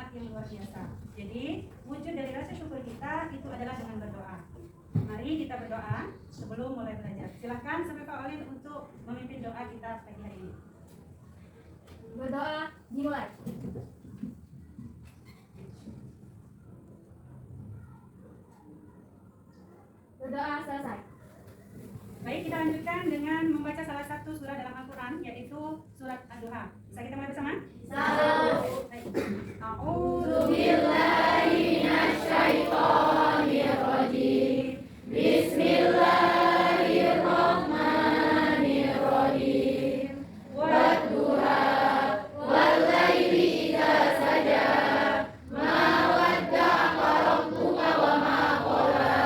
nikmat yang luar biasa. Jadi wujud dari rasa syukur kita itu adalah dengan berdoa. Mari kita berdoa sebelum mulai belajar. Silakan sampai Pak Olin untuk memimpin doa kita pagi hari ini. Berdoa dimulai. Berdoa selesai. Baik, kita lanjutkan dengan membaca salah satu surah dalam Al-Quran, yaitu surat Ad-Duha. Bisa kita mulai bersama? Baik. A'udzu billahi minasyaitonir rajim. Bismillahirrahmanirrahim. Wad-duha wal-laili idza saja. Ma wadda'aka rabbuka wa ma qala.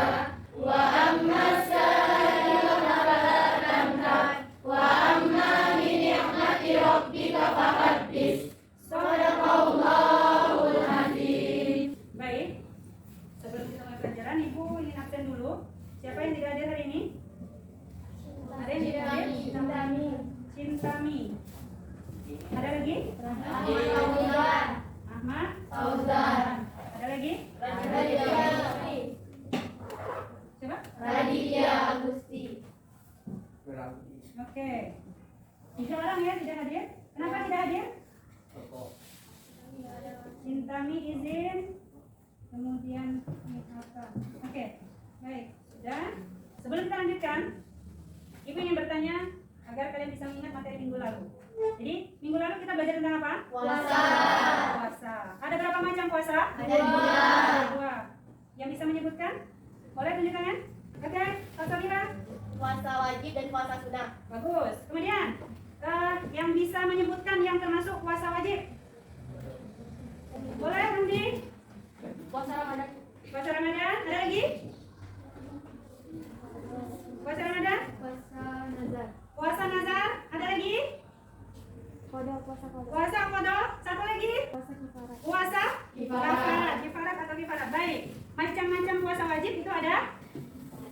Wa amma as-sa'ilata fala tanhar. Wa amma bi ni'mati rabbika fahaddits. Shadaqallahul azim. Baik. Sebelum kita mulai pelajaran, Ibu ingin absen dulu. Siapa yang tidak hadir hari ini? Ada yang tidak hadir? Cintami. Ada lagi? Ahmad. Ada lagi? Siapa? Raditya Agusti. Oke. 3 orang ya tidak hadir. Kenapa tidak hadir? Cintami izin. Kemudian apa? Oke. Baik. Sudah. Sebelum kita lanjutkan, Ibu ingin bertanya agar kalian bisa mengingat materi minggu lalu. Jadi minggu lalu kita belajar tentang apa? Puasa. Ada berapa macam puasa? Ada 2. Yang bisa menyebutkan? Boleh tunjuk tangan? Oke. Salsabila. Puasa wajib dan puasa sunnah. Bagus. Kemudian yang bisa menyebutkan yang termasuk puasa wajib? Boleh nanti? Puasa Ramadan. Puasa Ramadan. Ada lagi? Puasa Ramadan? Puasa nazar. Puasa nazar. Ada lagi? Puasa Puasa qada. Satu lagi? Puasa kifarat. Puasa kifarat atau kifarat. Baik. Macam-macam puasa wajib itu ada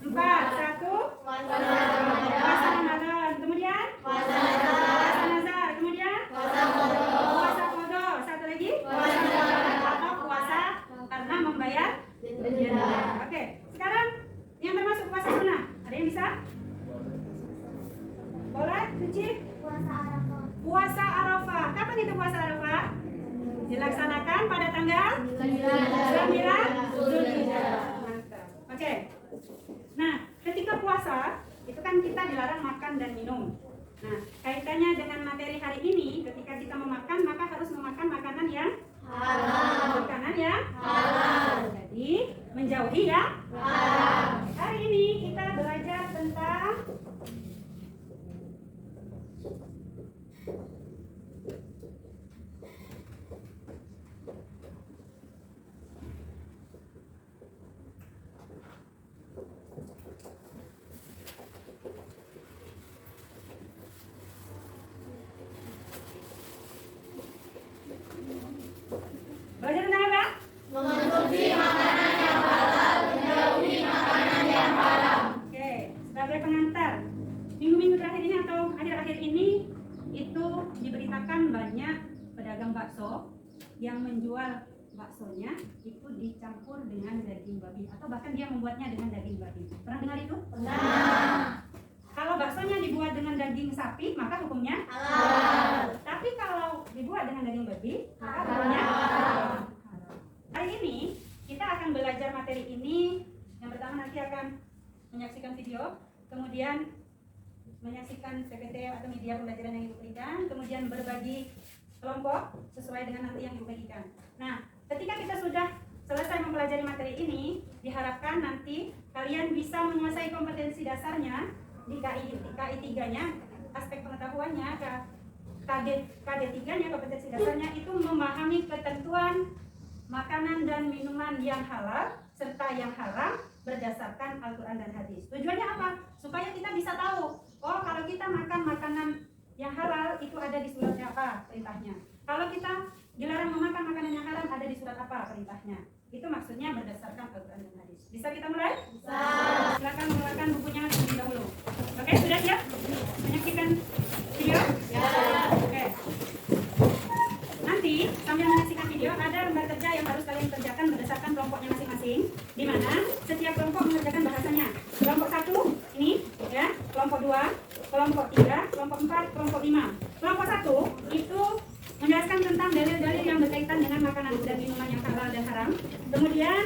4. 1. Puasa Ramadan. Kemudian puasa nazar. Kemudian puasa qada. Satu lagi atau puasa karena membayar denda. Oke. Sekarang yang termasuk puasa sunnah. Ada yang bisa? Boleh? Suci? Puasa Arafah. Kapan itu puasa Arafah? Dilaksanakan pada tanggal 9 Zulhijjah. Mantap. Oke. Nah, ketika puasa itu kan kita dilarang makan dan minum. Nah, kaitannya dengan materi hari ini, ketika kita memakan maka harus memakan makanan yang halal. Makanan yang halal. Jadi menjauhi ya haram. Hari ini kita belajar tentang belajar tentang apa? Mengonsumsi makanan yang halal, menjauhi makanan yang haram. Oke, sebagai pengantar, minggu-minggu terakhir ini atau akhir-akhir ini itu diberitakan banyak pedagang bakso yang menjual baksonya itu dicampur dengan daging babi atau bahkan dia membuatnya dengan daging babi. Pernah dengar itu? Pernah. Kalau baksonya dibuat dengan daging sapi maka hukumnya Halal. tapi kalau dibuat dengan daging babi maka hukumnya Halal. Hari ini kita akan belajar materi ini. Yang pertama nanti akan menyaksikan video, kemudian menyaksikan PPT atau media pembelajaran yang Ibu berikan, kemudian berbagi kelompok sesuai dengan nanti yang Ibu bagikan. Nah, ketika kita sudah selesai mempelajari materi ini, diharapkan nanti kalian bisa menguasai kompetensi dasarnya di KI 3-nya, aspek pengetahuannya, KD 3-nya, kompetensi dasarnya itu memahami ketentuan makanan dan minuman yang halal serta yang haram berdasarkan Al-Quran dan hadis. Tujuannya apa? Supaya kita bisa tahu, oh kalau kita makan makanan yang halal itu ada di suratnya apa perintahnya. Kalau kita dilarang memakan makanan yang haram ada di surat apa perintahnya. Itu maksudnya berdasarkan Al-Quran dan hadis. Bisa kita mulai? Bisa. Silakan mengeluarkan bukunya terlebih dahulu. Oke, sudah siap? Menyaksikan video? Ya. Oke. Nanti sambil menyaksikan video ada lembar kerja di mana setiap kelompok mengerjakan bahasanya. Kelompok 1 ini ya, kelompok 2, kelompok 3, kelompok 4, kelompok 5. Kelompok 1 itu menjelaskan tentang dalil-dalil yang berkaitan dengan makanan dan minuman yang halal dan haram. Kemudian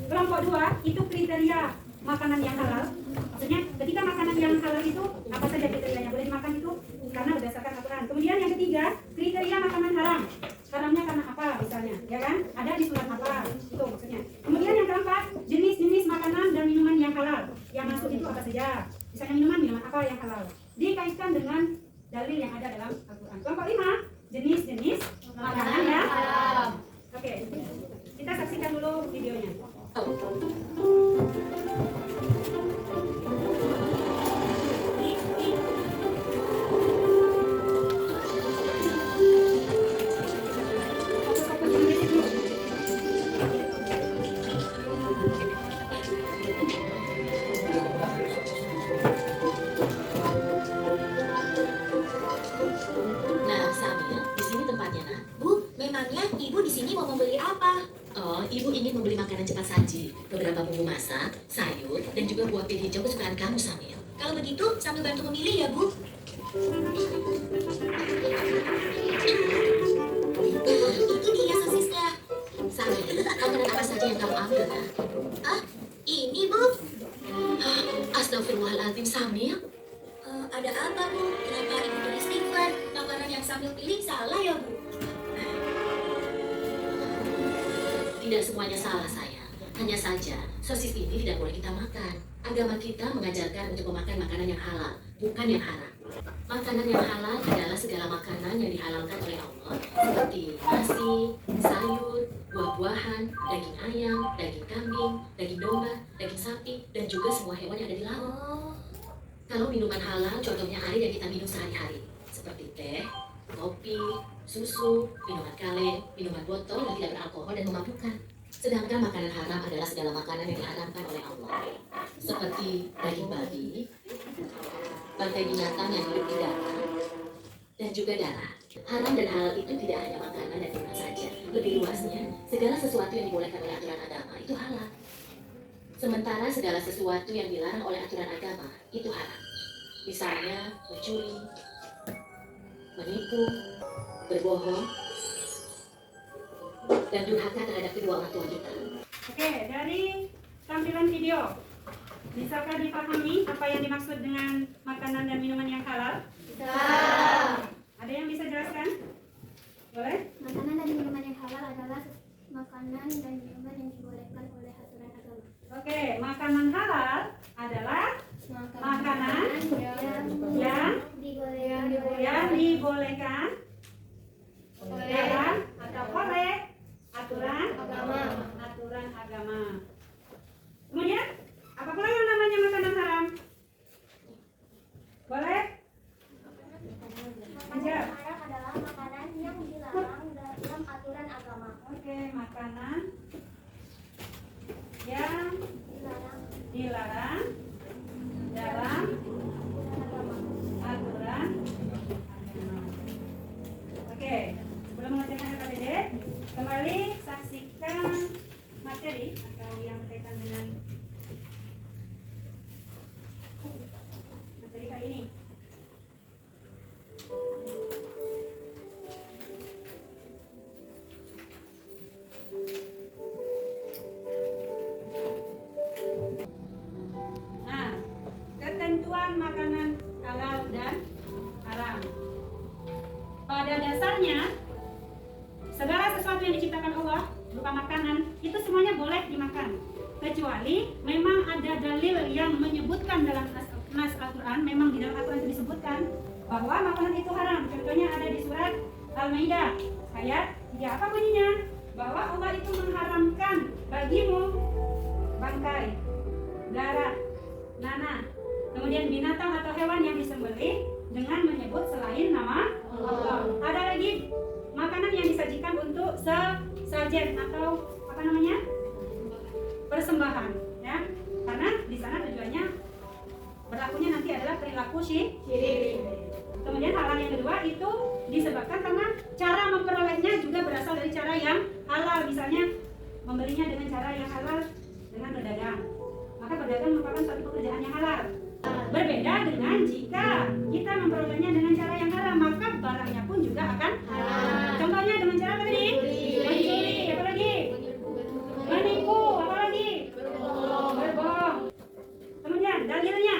kelompok 2 itu kriteria makanan yang halal. Maksudnya ketika makanan yang halal itu apa saja kriteria yang boleh dimakan itu karena berdasarkan aturan. Kemudian yang ketiga, kriteria makanan haram. Haramnya karena apa misalnya, ya kan? Ada di surat apa? Itu maksudnya. Kemudian yang keempat, jenis-jenis makanan dan minuman yang halal. Yang masuk itu apa saja? Misalnya minuman apa yang halal? Dikaitkan dengan dalil yang ada dalam Al-Qur'an. Kelompok 5, jenis-jenis makanan yang halal. Oke. Kita saksikan dulu videonya. Nah, Samia, di sini tempatnya, nak. Bu, memangnya ibu di sini mau membeli apa? Oh, ibu ingin membeli makanan cepat saji, beberapa bumbu masak, sayur, dan juga buah pil hijau kesukaan kamu, Samia. Kalau begitu, sambil bantu memilih ya, Bu. Itu dia sosisnya. Samia, makanan apa saja yang kamu ambil, nak? Ah, ini, Bu. Astagfirullahaladzim, Samia. Ada apa, Bu? Kenapa ibu beristighfar? Makanan yang sambil pilih salah ya, Bu? Tidak semuanya salah, sayang. Hanya saja, sosis ini tidak boleh kita makan. Agama kita mengajarkan untuk memakan makanan yang halal, bukan yang haram. Makanan yang halal adalah segala makanan yang dihalalkan oleh Allah, seperti nasi, sayur, buah-buahan, daging ayam, daging kambing, daging domba, daging sapi, dan juga semua hewan yang ada di laut. Kalau minuman halal, contohnya air yang kita minum sehari-hari, seperti teh, kopi, susu, minuman kaleng, minuman botol yang tidak beralkohol dan memabukkan. Sedangkan makanan haram adalah segala makanan yang diharamkan oleh Allah, seperti daging babi, bangkai binatang yang hidup di darat, dan juga darah. Haram dan halal itu tidak hanya makanan dan minuman saja. Lebih luasnya, segala sesuatu yang dibolehkan oleh aturan agama itu halal. Sementara segala sesuatu yang dilarang oleh aturan agama itu haram. Misalnya mencuri, menipu, berbohong, dan durhaka terhadap kedua orang tua kita. Oke, dari tampilan video, bisakah dipahami apa yang dimaksud dengan makanan dan minuman yang halal? Bisa. Ada yang bisa jelaskan? Boleh? Makanan dan minuman yang halal adalah makanan dan minuman yang dibolehkan oleh aturan agama. Oke, makanan halal adalah makanan yang dibolehkan dalam atau oleh aturan agama. Kemudian, apa pula yang namanya makanan haram? Boleh? Makanan haram adalah makanan yang dilarang dalam aturan agama. Oke, makanan yang dilarang dalam aturan agama. Oke, sebelum mengerjakan LKPD, kembali saksikan materi atau yang berkaitan dengan materi kali ini. Nah, ketentuan makanan halal dan haram. Pada dasarnya, segala sesuatu yang diciptakan Allah berupa makanan itu semuanya boleh dimakan, kecuali memang ada dalil yang menyebutkan dalam nas Al-Quran, memang di dalam Al-Quran itu disebutkan bahwa makanan itu haram. Contohnya ada di surat Al-Maidah ayat 3. Apa bunyinya? Bahwa Allah itu mengharamkan bagimu bangkai, darah, nanah, kemudian binatang atau hewan yang disembelih dengan menyebut selain nama Allah. Ada lagi makanan yang disajikan untuk sesajen atau apa namanya, persembahan, ya, karena di sana tujuannya berlakunya nanti adalah perilaku syirik. Kemudian hal yang kedua itu disebabkan karena cara memperolehnya juga berasal dari cara yang halal, misalnya membelinya dengan cara yang halal dengan berdagang. Maka berdagang merupakan suatu pekerjaan yang halal. Berbeda dengan jika kita memperolehnya dengan cara yang haram, maka barangnya pun juga akan haram. Contohnya dengan cara apa tadi? Mencuri, apa lagi? Menipu, apa lagi? Berbohong. Kemudian dalilnya,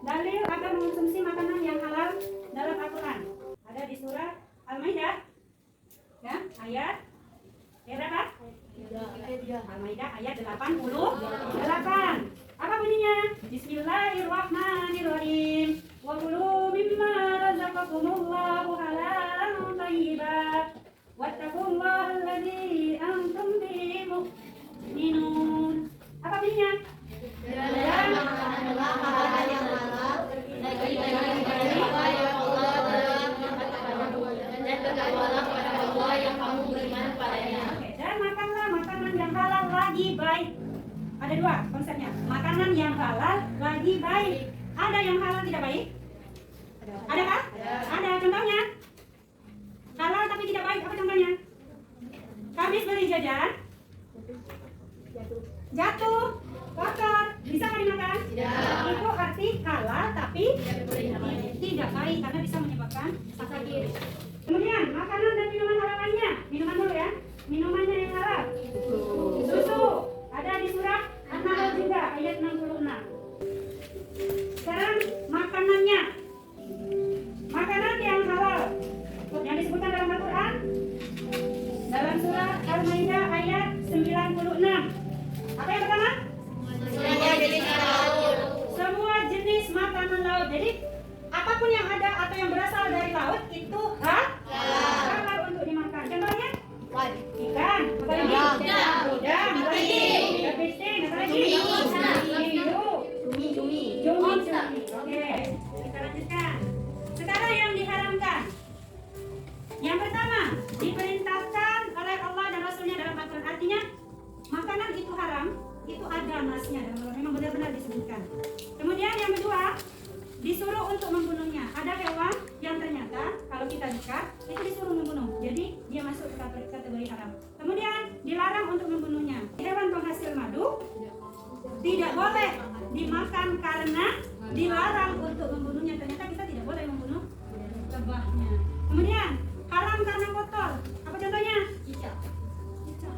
dalil akan mengonsumsi makanan yang halal dalam Al-Quran ada di surah Al-Maidah, ya, ayat berapa? Al-Maidah ayat 88. Apa bunyinya? Bismillahirrahmanirrahim. Wa kulu mimma razaqakumullahu halalan thayyiban. Wattaqullaha alladzi antum bihi mu'minun. Apa bunyinya? Dan makanan halal yang halal bagi Allah dan bertakwalah kepada Allah yang kamu beriman padanya. Dan makanlah makanan yang halal lagi baik. Ada dua konsepnya. Makanan yang halal lagi baik. Ada yang halal tidak baik? Adakah? Ada. Contohnya? Halal tapi tidak baik. Apa contohnya? Habis beli jajan, jatuh, kotor, bisa nggak dimakan? Tidak. Itu arti halal tapi tidak baik karena bisa menyebabkan sakit. Kemudian makanan dan minuman halal lainnya. Minuman dulu ya. Minumannya yang halal. Susu. Ada di surah An-Nahl juga ayat 66. Sekarang makanannya. Makanan yang halal yang disebutkan dalam Al-Quran dalam surah Al-Maidah ayat 96. Apa yang pertama? Semua jenis makanan laut. Jadi apapun yang ada atau yang berasal dari laut itu halal untuk dimakan. Contohnya ikan, apa lagi? Udang, apa lagi? Kepiting, apa lagi? Cumi. Oke, kita lanjutkan. Sekarang yang diharamkan. Yang pertama, diperintahkan oleh Allah dan Rasulnya dalam Al-Quran. Artinya, makanan itu haram, itu ada nasnya dalam Al-Quran. Memang benar-benar disebutkan. Kemudian yang kedua, disuruh untuk membunuhnya. Ada hewan yang ternyata kalau kita dekat, itu disuruh membunuh. Jadi, dia masuk ke kategori haram. Kemudian, dilarang untuk membunuhnya. Hewan penghasil madu, tidak boleh dimakan karena dilarang untuk membunuhnya. Ternyata kita tidak boleh membunuh lebahnya. Kemudian, haram karena kotor. Apa contohnya? Cicak,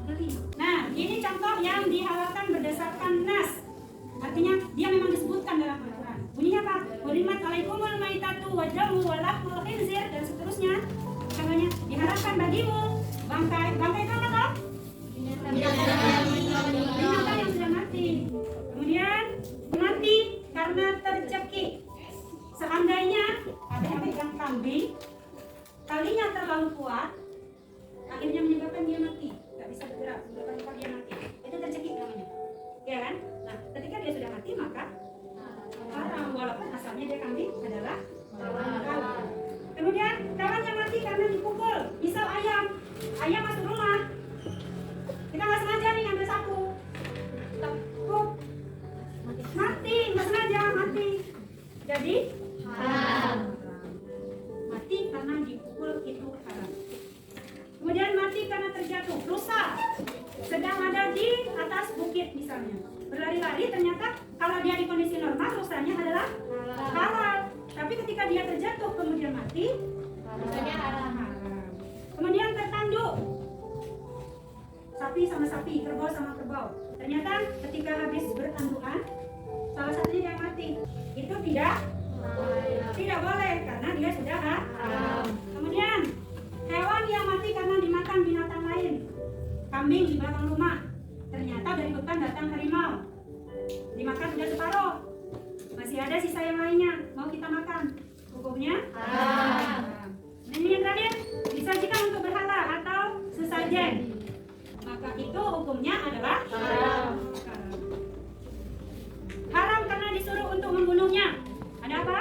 geli. Nah, ini contoh yang dihalalkan berdasarkan nas. Artinya dia memang disebutkan dalam Al-Quran. Bunyinya apa? Hurimat alaikumul maitatu wa damu wa lahmul khinzir dan seterusnya. Contohnya diharamkan bagimu bangkai. Bangkai itu apa toh? Binatang yang sudah mati. Kemudian mati karena tercekik. Seandainya ada yang pegang kambing, talinya terlalu kuat, akhirnya menyebabkan dia mati, nggak bisa bergerak, beberapa dia mati. Itu tercekik namanya, ya kan? Nah, ketika dia sudah mati maka haram, walaupun asalnya dia kambing adalah halal. Kemudian hewan yang mati karena dipukul, misal ayam masuk rumah, kita nggak sengaja nih ngambil sapu, mati, nggak sengaja mati, jadi haram. Mati karena dipukul itu haram. Kemudian mati karena terjatuh, rusak, sedang ada di atas bukit misalnya, berlari-lari, ternyata kalau dia di kondisi normal rusaknya adalah halal, tapi ketika dia terjatuh kemudian mati, rusaknya haram. Kemudian tertanduk, sapi sama sapi, kerbau sama kerbau, ternyata ketika habis bertandukan salah satunya yang mati, itu tidak boleh karena dia sudah haram. Kemudian hewan yang mati karena dimakan binatang lain, kambing di belakang rumah, ternyata dari hutan datang harimau, dimakan sudah separuh, masih ada sisa yang lainnya, mau kita makan, hukumnya haram. Dan yang terakhir, disajikan untuk berhala atau sesajen, maka itu hukumnya adalah haram. Haram karena disuruh untuk membunuhnya. Ada apa?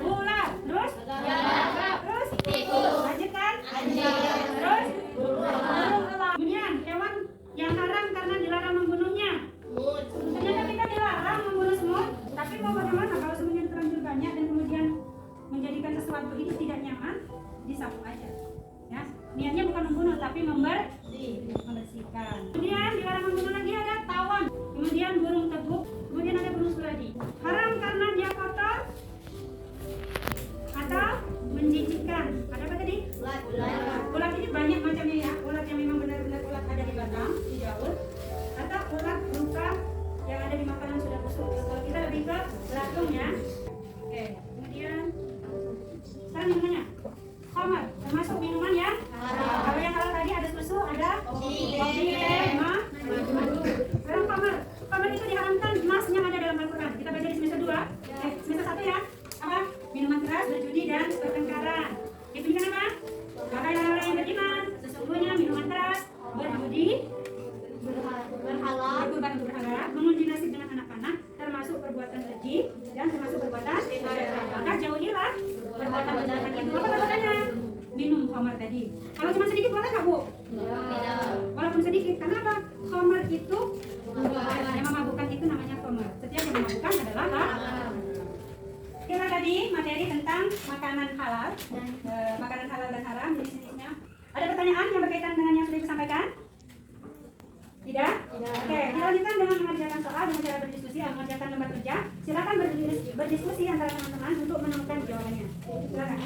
Ular. Terus? Terus? Lanjutkan? Terus? Kemudian hewan yang haram karena dilarang membunuhnya. Ternyata kita dilarang membunuh semut, tapi mau bagaimana kalau semuanya terlanjur banyak dan kemudian menjadikan sesuatu itu tidak nyaman, disapu aja. Ya, niatnya bukan membunuh tapi membersihkan. Kemudian dilarang membunuh lagi ada kejahatan termasuk perbuatan maka jauhilah perbuatan kejahatan itu. Apa perbuatannya? Minum khamar tadi. Kalau cuma sedikit boleh nggak Bu? Walaupun sedikit. Karena apa? Khamar itu yang memabukkan itu namanya khamar. Setiap yang memabukkan adalah haram. Itulah tadi materi tentang makanan halal, makanan halal dan haram jenis-jenisnya. Ada pertanyaan yang berkaitan dengan yang sudah disampaikan? Tidak? Oke, dilanjutkan dengan mengerjakan soal dengan cara berdiskusi atau mengerjakan lembar kerja. Silakan berdiskusi antara teman-teman untuk menemukan jawabannya. Silakan.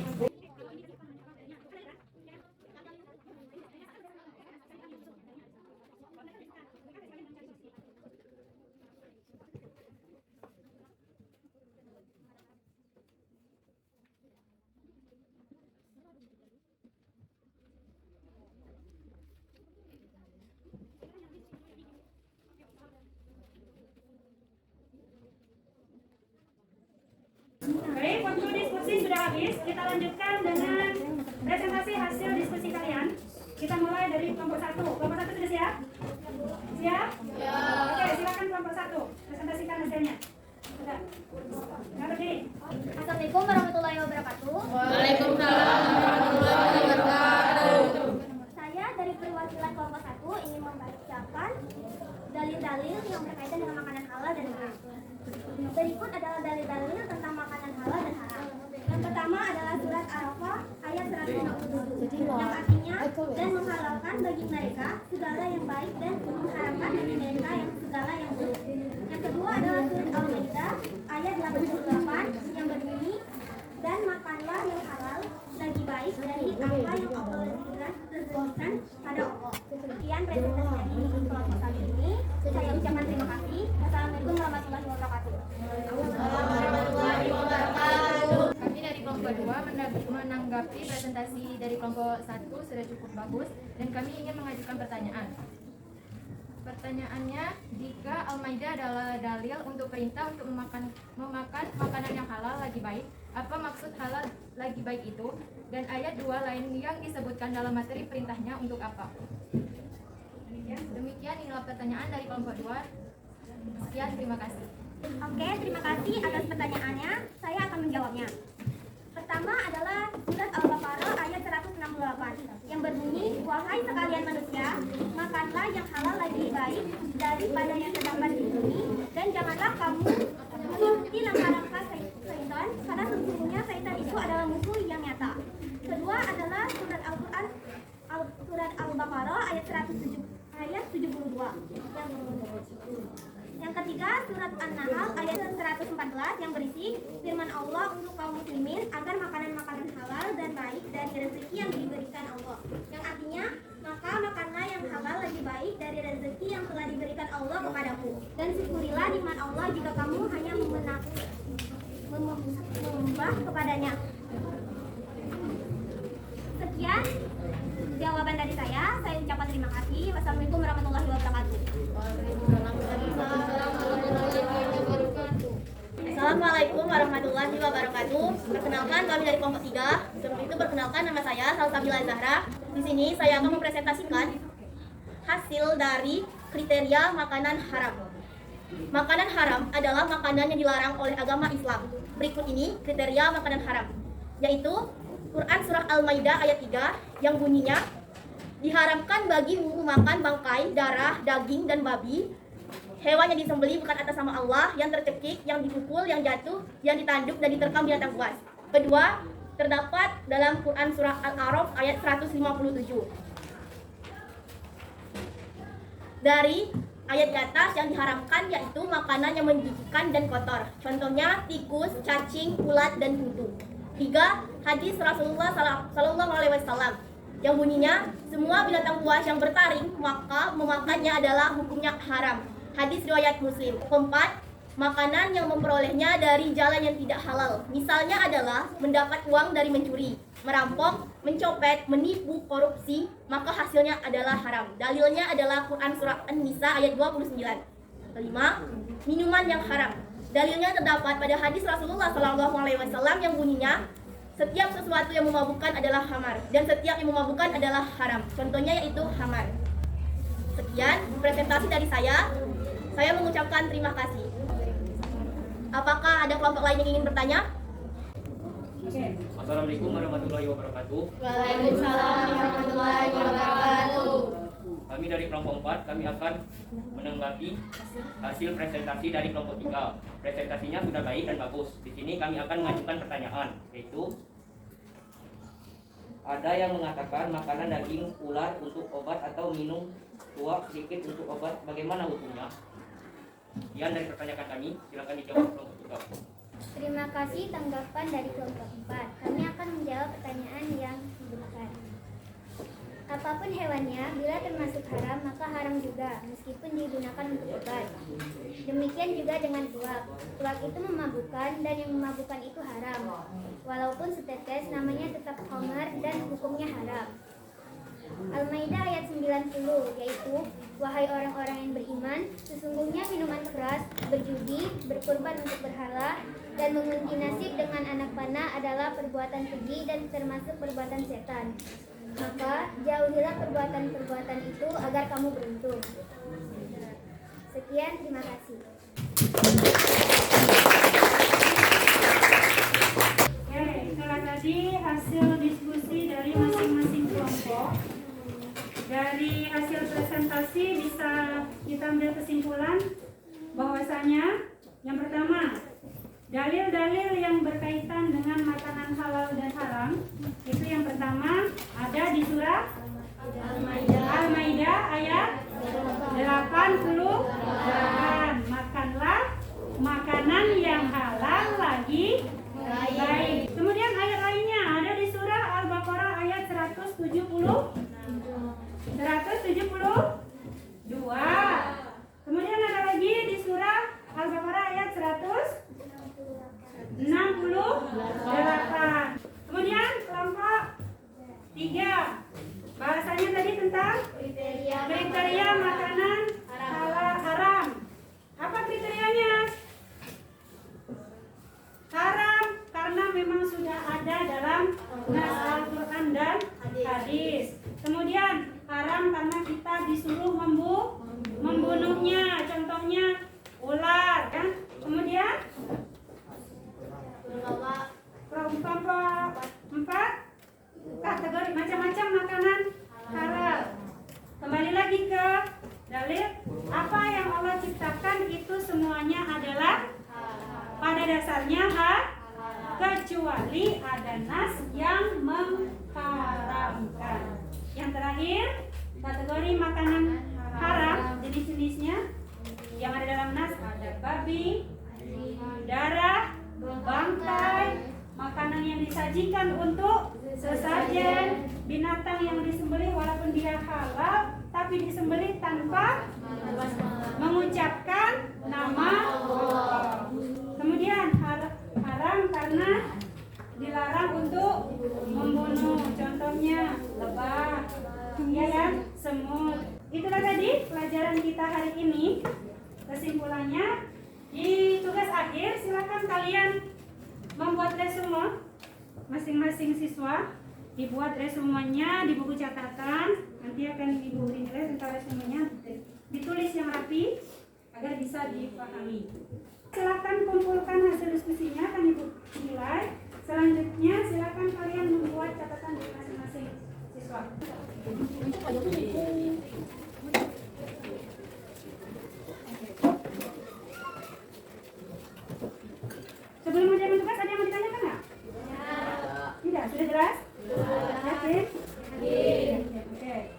Baik, waktu diskusi sudah habis. Kita lanjutkan dengan presentasi hasil diskusi kalian. Kita mulai dari kelompok 1. Kelompok 1 sudah siap? Siap? Ya. Oke, silakan kelompok 1. Presentasikan hasilnya. Sudah. Nah, berdiri. Assalamualaikum warahmatullahi wabarakatuh. Waalaikumsalam warahmatullahi wabarakatuh. Saya dari perwakilan kelompok 1 ingin membacakan dalil-dalil yang berkaitan dengan makanan halal dan haram. Berikut adalah dalil-dalil tentang makanan halal dan haram. Yang pertama adalah surat Arafah ayat 157 yang artinya dan menghalalkan bagi mereka segala yang baik dan mengharamkan bagi mereka yang segala yang buruk. Yang kedua adalah surat Al-Maidah ayat 88 yang berbunyi dan makanlah yang halal lagi baik dari apa yang Allah rezeki pada Allah. Sekian presentasi dari kelompok kali ini. Saya ucapkan terima kasih. Assalamualaikum warahmatullahi wabarakatuh. Kami dari kelompok 2 menanggapi presentasi dari kelompok 1 sudah cukup bagus dan kami ingin mengajukan pertanyaan. Pertanyaannya, jika Al-Maidah adalah dalil untuk perintah untuk memakan makanan yang halal lagi baik, apa maksud halal lagi baik itu? Dan ayat 2 lain yang disebutkan dalam materi perintahnya untuk apa? Demikian inilah pertanyaan dari kelompok 2. Sekian, terima kasih. Oke, terima kasih atas pertanyaannya. Saya akan menjawabnya. Pertama adalah surat Al-Baqarah ayat 168 yang berbunyi, wahai sekalian manusia, makanlah yang halal lagi baik daripada yang terdapat di bumi, dan janganlah kamu mengikuti langkah-langkah syaitan, karena sesungguhnya syaitan itu adalah musuh yang nyata. Kedua adalah surat Al-Quran, surat Al-Baqarah ayat 72. Yang ketiga, surat An-Nahl ayat 114 yang berisi firman Allah untuk kaum muslimin agar makanan-makanan halal dan baik dari rezeki yang diberikan Allah. Yang artinya, maka makanlah yang halal lagi baik dari rezeki yang telah diberikan Allah kepadamu. Dan syukurilah nikmat Allah jika kamu hanya menyembah kepadanya. Sekian jawaban dari saya. Saya ucapkan terima kasih. Wassalamualaikum warahmatullahi wabarakatuh. Assalamualaikum warahmatullahi wabarakatuh. Perkenalkan, kami dari kelompok 3. Sebelum itu perkenalkan, nama saya Salsabila Zahra. Di sini saya akan mempresentasikan hasil dari kriteria makanan haram. Makanan haram adalah makanan yang dilarang oleh agama Islam. Berikut ini kriteria makanan haram, yaitu Quran Surah Al-Maidah ayat 3 yang bunyinya, diharamkan bagimu memakan bangkai, darah, daging, dan babi, hewan yang disembelih bukan atas nama Allah, yang tercekik, yang dipukul, yang jatuh, yang ditanduk, dan diterkam binatang buas. Kedua, terdapat dalam Quran Surah Al-A'raf ayat 157. Dari ayat di atas yang diharamkan yaitu makanan yang menjijikan dan kotor. Contohnya tikus, cacing, ulat, dan kutu. 3. Hadis Rasulullah SAW yang bunyinya, semua binatang buas yang bertaring maka memakannya adalah hukumnya haram. Hadis riwayat Muslim. 4. Makanan yang memperolehnya dari jalan yang tidak halal. Misalnya adalah mendapat uang dari mencuri, merampok, mencopet, menipu, korupsi, maka hasilnya adalah haram. Dalilnya adalah Quran Surah An-Nisa ayat 29. 5. Minuman yang haram. Dalilnya terdapat pada hadis Rasulullah SAW yang bunyinya, setiap sesuatu yang memabukkan adalah khamar dan setiap yang memabukkan adalah haram. Contohnya yaitu khamar. Sekian presentasi dari saya. Saya mengucapkan terima kasih. Apakah ada kelompok lain yang ingin bertanya? Oke. Assalamualaikum warahmatullahi wabarakatuh. Waalaikumsalam warahmatullahi wabarakatuh. Kami dari kelompok 4, kami akan menanggapi hasil presentasi dari kelompok 3. Presentasinya sudah baik dan bagus. Di sini kami akan mengajukan pertanyaan, yaitu ada yang mengatakan makanan daging ular untuk obat atau minum tuak sedikit untuk obat, bagaimana hukumnya? Sekian dari pertanyaan kami, silakan dijawab kelompok 3. Terima kasih tanggapan dari kelompok 4. Kami akan menjawab pertanyaan yang disebutkan. Apapun hewannya, bila termasuk haram, maka haram juga, meskipun digunakan untuk obat. Demikian juga dengan tuak. Tuak itu memabukkan dan yang memabukkan itu haram. Walaupun setetes, namanya tetap khamar dan hukumnya haram. Al-Maidah ayat 90, yaitu, wahai orang-orang yang beriman, sesungguhnya minuman keras, berjudi, berkorban untuk berhala, dan mengunci nasib dengan anak panah adalah perbuatan keji dan termasuk perbuatan setan. Maka jauhilah perbuatan-perbuatan itu agar kamu beruntung. Sekian, terima kasih. Oke, itulah tadi hasil diskusi dari masing-masing kelompok. Dari hasil presentasi bisa kita ambil kesimpulan bahwasanya yang pertama, dalil-dalil yang berkaitan dengan makanan halal dan haram itu yang pertama ada di surah Al-Maidah ayat 88. Makanlah makanan yang halal lagi baik. Kemudian ayat lainnya ada di surah Al-Baqarah ayat 172. Kemudian ada lagi di surah Al-Baqarah ayat 168. Kemudian kelompok 3, bahasanya tadi tentang kriteria makanan halal haram. Apa kriterianya? Haram karena memang sudah ada dalam nas Al-Quran dan hadis. Kemudian haram karena kita disuruh membunuhnya, contohnya ular, ya. Kemudian kelompok 4, kategori macam-macam makanan halal. Kembali lagi ke dalil, apa yang Allah ciptakan itu semuanya adalah pada dasarnya kecuali ada nas yang mengharamkan. Yang terakhir, kategori makanan haram, jenis-jenisnya yang ada dalam nas ada babi, darah, bangkai, makanan yang disajikan untuk sesajen, binatang yang disembelih walaupun dia halal tapi disembelih tanpa mengucapkan nama Allah. Kemudian haram karena dilarang untuk membunuh, contohnya lebah, ya kan, semut. Itulah tadi pelajaran kita hari ini. Kesimpulannya, di tugas akhir silakan kalian membuat resume masing-masing siswa, dibuat resumenya di buku catatan, nanti akan ibu beri nilai tentang resumenya, ditulis yang rapi agar bisa dipahami. Silakan kumpulkan hasil diskusinya, akan ibu nilai. Selanjutnya silakan kalian membuat catatan di masing-masing siswa. Sebelum menjadi tugas ada yang mau ditanyakan nggak? Tidak, sudah jelas? Yakin? Oke.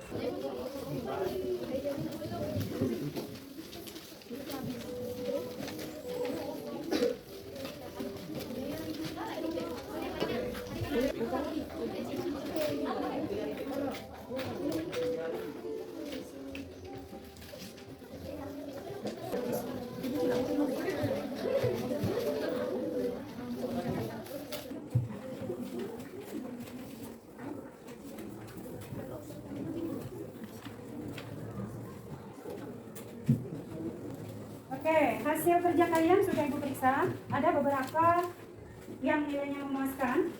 Oke, hasil kerja kalian sudah ibu periksa. Ada beberapa yang nilainya memuaskan,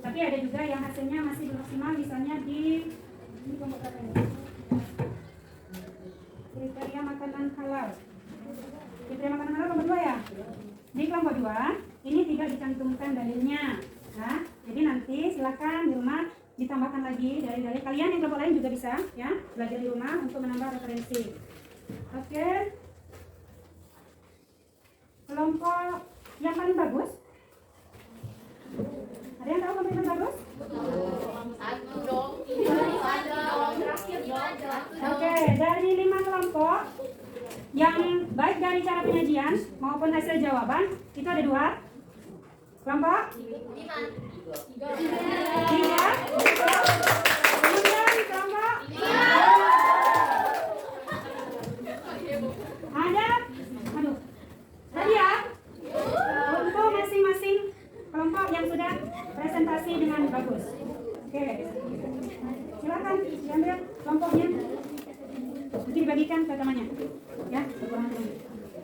tapi ada juga yang hasilnya masih belum maksimal. Misalnya di kelompok berapa ini? Kriteria makanan halal. Kriteria makanan halal nomor 2 ya? Di kelompok 2 ini tidak dicantumkan dalilnya. Nah, jadi nanti silakan di rumah ditambahkan lagi dalil-dalil. Kalian yang kelompok lain juga bisa ya belajar di rumah untuk menambah referensi. Oke. Kelompok yang paling bagus. Ada yang tahu kelompok yang paling bagus? Oke, dari 5 kelompok yang baik dari cara penyajian maupun hasil jawaban itu ada 2 kelompok. 3. Kemudian kelompok ada, aduh, tadi ya untuk masing-masing kelompok yang sudah presentasi dengan bagus. Oke, silakan diambil kelompoknya, nanti dibagikan ke temannya, ya, sekurang-kurangnya.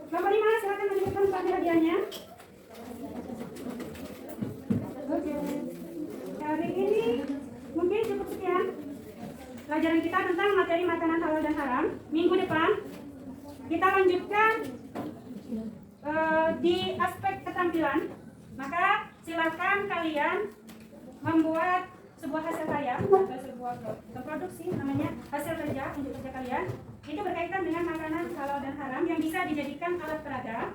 Kelompok 5 silakan menunjukkan tadi hadiahnya. Oke, hari ini mungkin cukup sekian pelajaran kita tentang materi makanan halal dan haram. Minggu depan kita lanjutkan di aspek keterampilan. Maka silakan kalian membuat sebuah hasil karya atau sebuah produksi namanya hasil kerja untuk kerja kalian. Itu berkaitan dengan makanan halal dan haram yang bisa dijadikan alat peraga.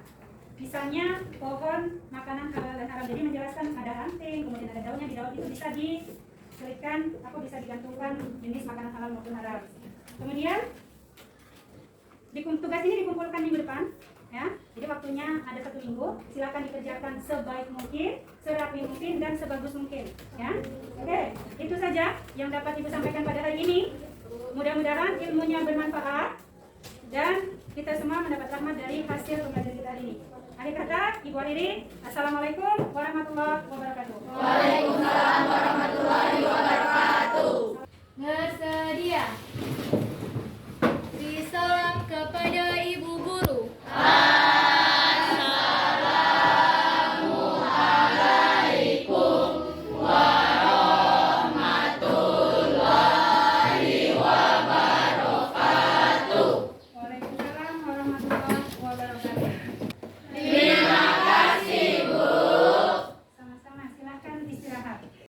Misalnya pohon makanan halal dan haram. Jadi menjelaskan ada ranting, kemudian ada daunnya, di daun itu bisa diselipkan atau bisa digantungkan jenis makanan halal maupun haram. Kemudian tugas ini dikumpulkan minggu depan, ya. Jadi waktunya ada 1 minggu. Silakan dikerjakan sebaik mungkin, serapi mungkin, dan sebagus mungkin, ya. Oke, itu saja yang dapat Ibu sampaikan pada hari ini. Mudah-mudahan ilmunya bermanfaat dan kita semua mendapat rahmat dari hasil pembelajaran kita hari ini. Akhir kata, Ibu Aliri, Assalamualaikum warahmatullahi wabarakatuh. Waalaikumsalam warahmatullahi wabarakatuh.